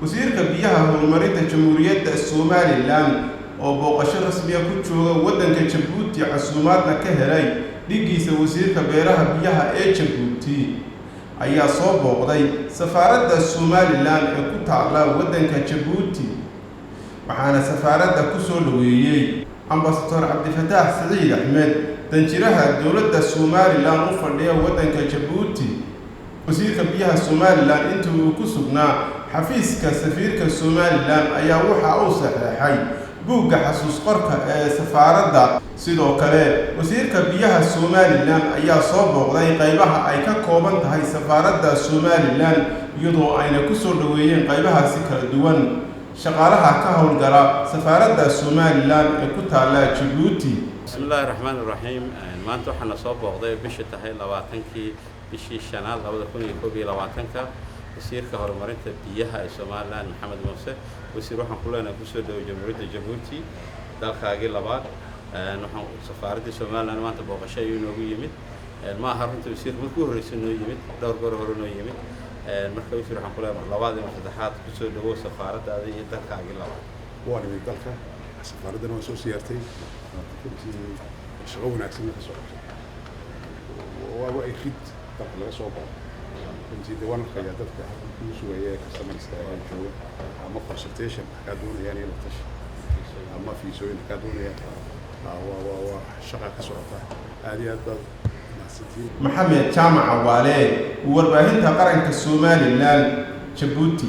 wasiirka biyaha horumarinta jamhuuriyadda Somaliland oo booqasho rasmi ah ku jooga waddanka Djibouti casuumaadna ka helay dhigiisa wasiirka beeraha biyaha ee Djibouti ayaa soo booqday safaaradda Somaliland ee ku taala waddanka Djibouti waxaana safaaradda ku soo dhaweeyay Ambassador Abdifataax Saciid Axmed danjiraha dowladda Somaliland u fadhiya waddanka Djibouti wasiirka biyaha Somaliland intii uu ku sugnaa xafiiska safiirka Somaliland ayaa waxa uu saxeexay buugga xasuus qorka ee safaaradda sidoo kale wasiirka biyaha Somaliland ayaa soo booqday qaybaha ay ka kooban tahay safaaradda Somaliland iyadoo ayna ku soo dhaweeyeen qaybahaasi kala duwan shaqaalaha ka howlgala safaaradda Somaliland ee ku taala Djibouti. Bismillahir Rahmanir Rahim. maanta waxaan soo booqday bisha tahay 20kii bishii shanaad 2021 wasiirka horumarinta biyaha ee Somaliland Maxamed Muuse wasiir waxaan ku leenahay ku soo dhaweeyay jamhuuriyadda Djibouti dalkaagii labaad waxaan safaaradda Somaliland maanta booqasho inoogu yimid ma aha runtii wasiir markuu horreysay noo yimid dhowr goor hore noo yimid marka wasiir waxaan ku leenahay labaad iyo saddexaad ku soo dhawo safaaradda iyo dalkaagii labaad waan imid dalka safaaraddan waan soo siyaartay runtii shaqo wanaagsan ka soo qabtay waa ay fid dalka laga soo baxo runtii diiwaanka ayaa dadka ku sugaya customerska ee jooga ama consultation ka doonayaan inay tash ama fiisooyin ka doonayaan waa shaqa ka socota aad iyo aad Maxamed Jaamac Waale warbaahinta qaranka Somaliland Djibouti.